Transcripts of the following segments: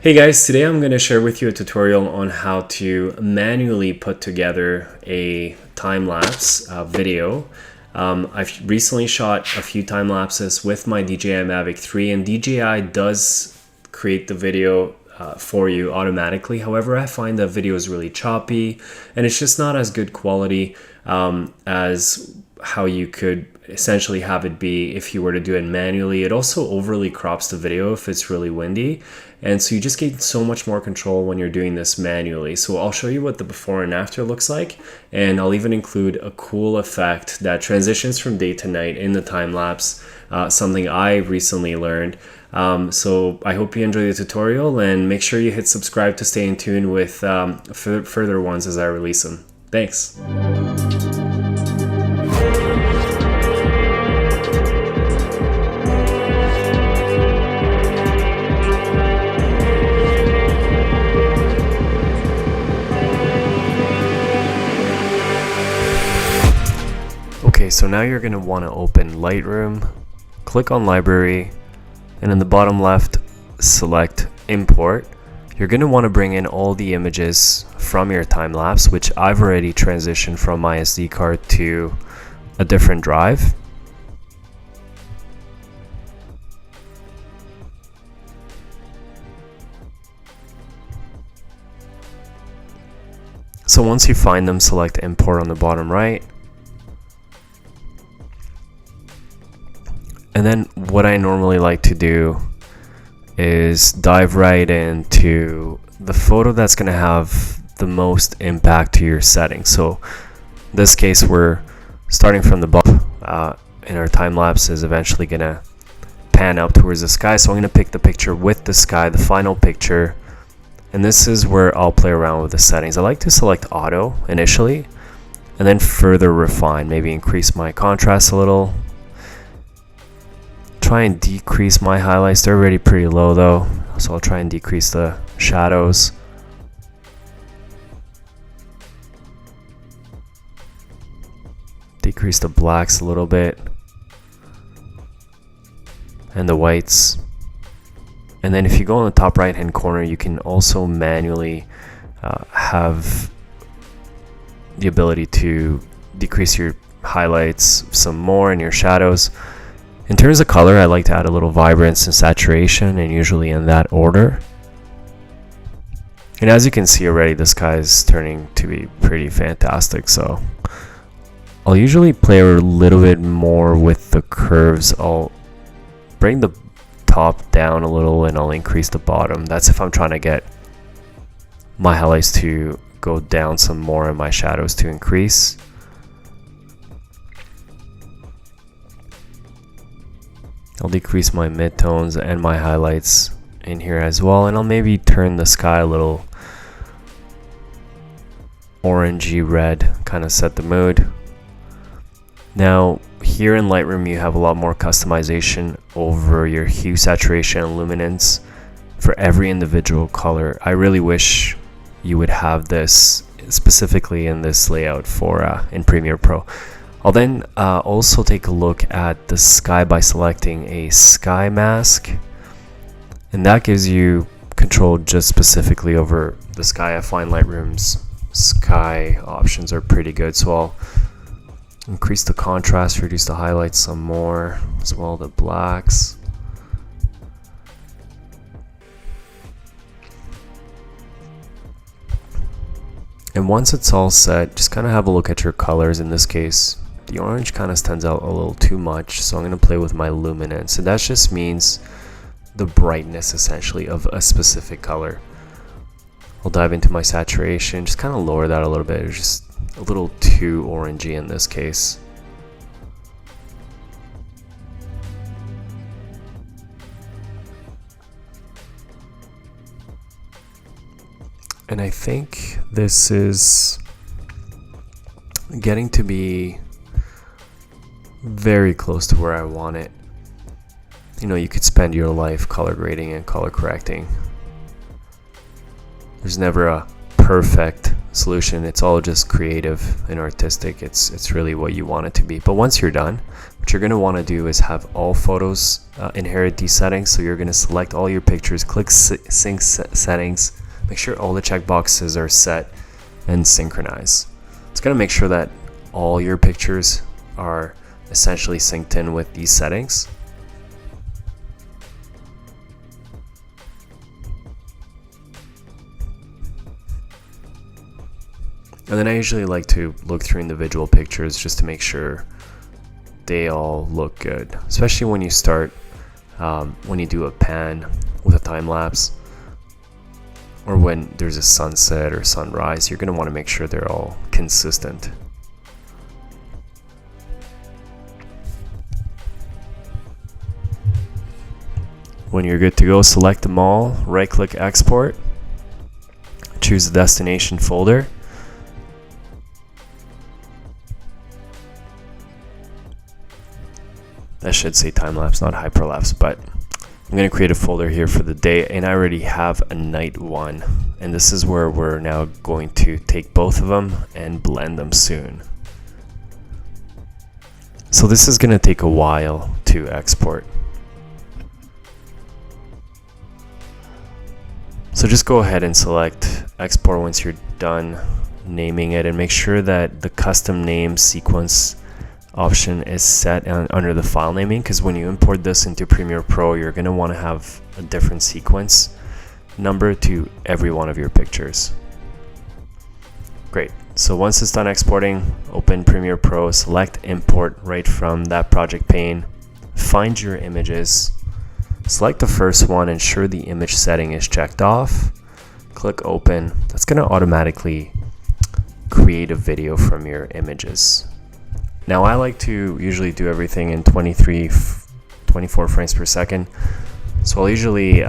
Hey guys, today I'm going to share with you a tutorial on how to manually put together a time-lapse video. I've recently shot a few time lapses with my DJI Mavic 3, and DJI does create the video for you automatically. However, I find that video is really choppy and it's just not as good quality as how you could essentially have it be if you were to do it manually. It also overly crops the video if it's really windy, and so you just get so much more control when you're doing this manually. So I'll show you what the before and after looks like, and I'll even include a cool effect that transitions from day to night in the time lapse, something I recently learned. So I hope you enjoy the tutorial, and make sure you hit subscribe to stay in tune with further ones as I release them. Thanks. Okay, so now you're going to want to open Lightroom, click on Library, and in the bottom left, select Import. You're going to want to bring in all the images from your time lapse, which I've already transitioned from my SD card to a different drive. So once you find them, select Import on the bottom right. And then what I normally like to do is dive right into the photo that's going to have the most impact to your settings. So in this case, we're starting from the bottom, and our time lapse is eventually going to pan up towards the sky. So I'm going to pick the picture with the sky, the final picture, and this is where I'll play around with the settings. I like to select auto initially and then further refine, maybe increase my contrast a little. Try and decrease my highlights. They're already pretty low though, so I'll try and decrease the shadows. Decrease the blacks a little bit and the whites. And then if you go on the top right hand corner, you can also manually have the ability to decrease your highlights some more and your shadows. In terms of color, I like to add a little vibrance and saturation, and usually in that order. And as you can see already, the sky is turning to be pretty fantastic, so I'll usually play a little bit more with the curves. I'll bring the top down a little and I'll increase the bottom. That's if I'm trying to get my highlights to go down some more and my shadows to increase. I'll decrease my midtones and my highlights in here as well, and I'll maybe turn the sky a little orangey red, kind of set the mood. Now here in Lightroom you have a lot more customization over your hue, saturation, and luminance for every individual color. I really wish you would have this specifically in this layout for in Premiere Pro. I'll then also take a look at the sky by selecting a sky mask, and that gives you control just specifically over the sky. I find Lightroom's sky options are pretty good, so I'll increase the contrast, reduce the highlights some more, as well the blacks. And once it's all set, just kind of have a look at your colors. In this case, the orange kind of stands out a little too much, so I'm going to play with my luminance, and that just means the brightness essentially of a specific color. I'll dive into my saturation, just kind of lower that a little bit. It's just a little too orangey in this case. And I think this is getting to be very close to where I want it. You know, you could spend your life color grading and color correcting. There's never a perfect solution. It's all just creative and artistic. It's really what you want it to be. But once you're done, what you're going to want to do is have all photos inherit these settings. So you're going to select all your pictures, click sync settings, make sure all the checkboxes are set, and synchronize. It's going to make sure that all your pictures are essentially synced in with these settings. And then I usually like to look through individual pictures just to make sure they all look good, especially when you start, when you do a pan with a time lapse, or when there's a sunset or sunrise. You're going to want to make sure they're all consistent. When you're good to go, select them all, right click export, choose the destination folder. That should say time-lapse, not hyperlapse, but I'm going to create a folder here for the day, and I already have a night one, and this is where we're now going to take both of them and blend them soon. So this is going to take a while to export. So just go ahead and select export once you're done naming it, and make sure that the custom name sequence option is set under the file naming, because when you import this into Premiere Pro, you're going to want to have a different sequence number to every one of your pictures. Great. So once it's done exporting, open Premiere Pro, select import right from that project pane, find your images, select the first one, ensure the image setting is checked off, click open. That's going to automatically create a video from your images. Now I like to usually do everything in 24 frames per second, so I'll usually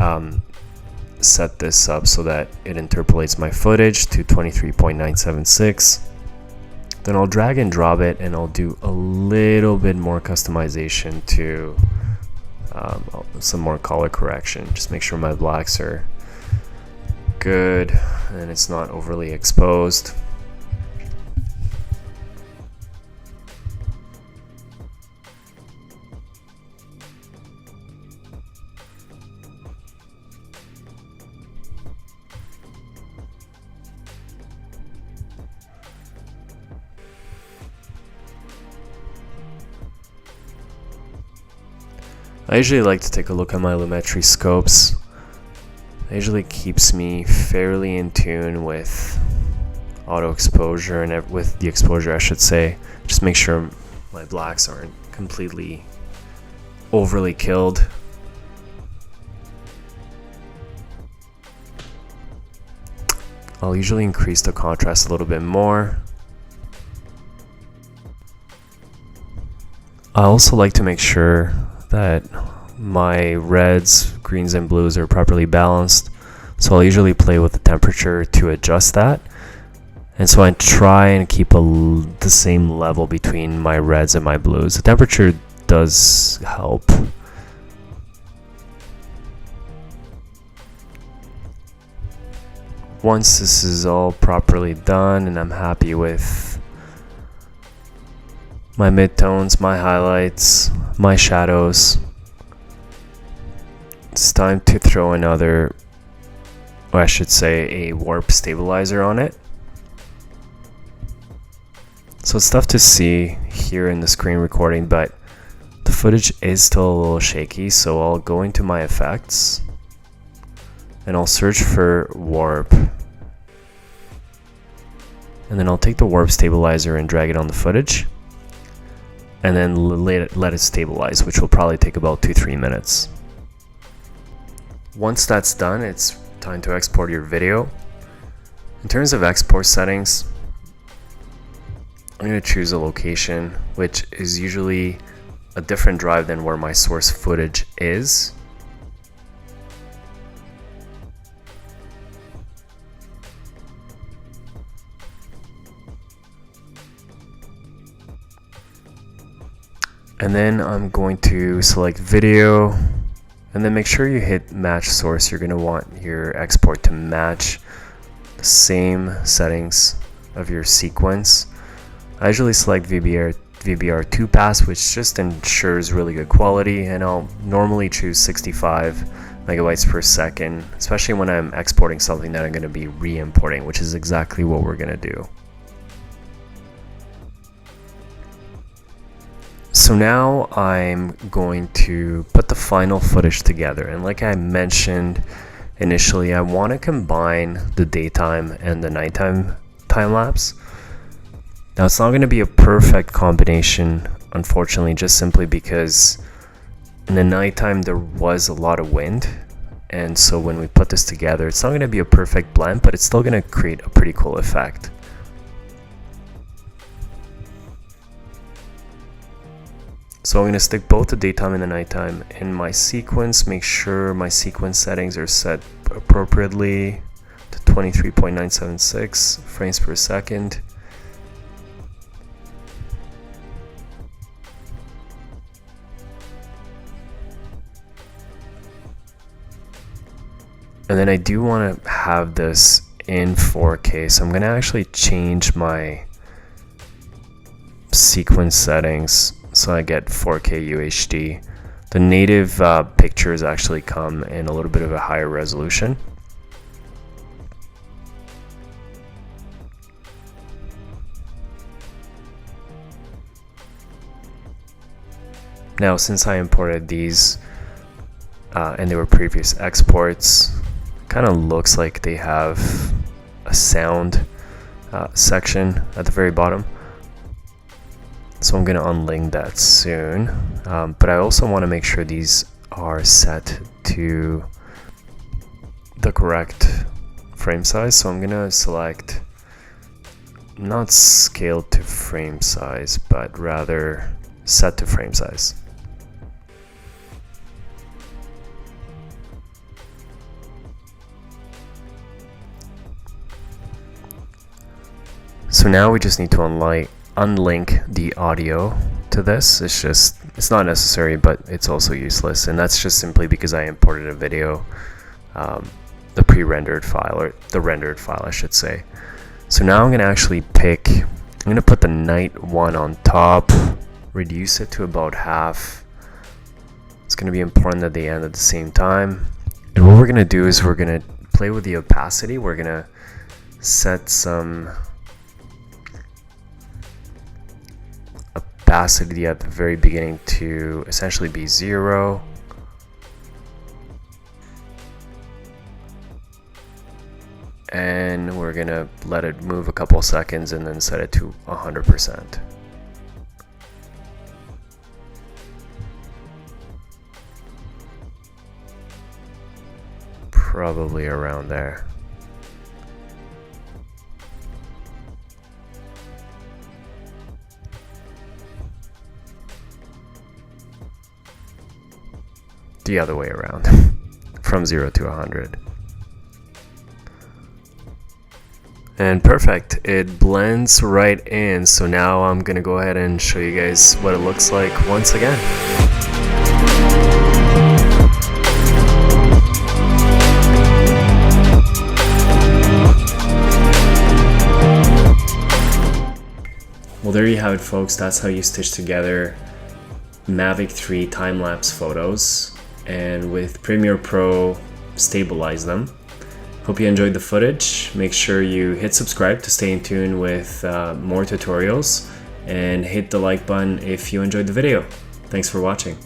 set this up so that it interpolates my footage to 23.976. Then I'll drag and drop it, and I'll do a little bit more customization to some more color correction. Just make sure my blacks are good and it's not overly exposed. I usually like to take a look at my lumetri scopes. It usually keeps me fairly in tune with auto exposure and with the exposure, I should say. Just make sure my blacks aren't completely overly killed. I'll usually increase the contrast a little bit more. I also like to make sure that my reds, greens, and blues are properly balanced. So I'll usually play with the temperature to adjust that. And so I try and keep the same level between my reds and my blues. The temperature does help. Once this is all properly done and I'm happy with my midtones, my highlights, my shadows, it's time to throw another, or I should say a warp stabilizer on it. So it's tough to see here in the screen recording, but the footage is still a little shaky, so I'll go into my effects and I'll search for warp, and then I'll take the warp stabilizer and drag it on the footage, and then let it stabilize, which will probably take about 2-3 minutes. Once that's done, it's time to export your video. In terms of export settings, I'm going to choose a location, which is usually a different drive than where my source footage is. And then I'm going to select video, and then make sure you hit match source. You're going to want your export to match the same settings of your sequence. I usually select VBR 2 pass, which just ensures really good quality, and I'll normally choose 65 megabytes per second, especially when I'm exporting something that I'm going to be re-importing, which is exactly what we're going to do. So now I'm going to put the final footage together, and like I mentioned initially, I want to combine the daytime and the nighttime time-lapse. Now it's not going to be a perfect combination, unfortunately, just simply because in the nighttime there was a lot of wind, and so when we put this together, it's not going to be a perfect blend, but it's still going to create a pretty cool effect. So I'm going to stick both the daytime and the nighttime in my sequence, make sure my sequence settings are set appropriately to 23.976 frames per second. And then I do want to have this in 4K, so I'm going to actually change my sequence settings so I get 4K UHD. The native pictures actually come in a little bit of a higher resolution. Now, since I imported these and they were previous exports, kind of looks like they have a sound section at the very bottom. So I'm going to unlink that soon, but I also want to make sure these are set to the correct frame size. So I'm going to select not scale to frame size, but rather set to frame size. So now we just need to unlink the audio to this. It's not necessary, but it's also useless, and that's just simply because I imported a video, the pre-rendered file, or the rendered file I should say. So now I'm going to actually I'm going to put the night one on top, reduce it to about half. It's going to be important that they end at the same time, and what we're going to do is we're going to play with the opacity. We're going to set some opacity at the very beginning to essentially be 0. And we're gonna let it move a couple seconds and then set it to 100%. Probably around there. The other way around, from 0 to 100. And perfect, it blends right in. So now I'm gonna go ahead and show you guys what it looks like once again. Well, there you have it, folks. That's how you stitch together Mavic 3 time-lapse photos, and with Premiere Pro stabilize them. Hope you enjoyed the footage. Make sure you hit subscribe to stay in tune with more tutorials, and hit the like button if you enjoyed the video. Thanks for watching.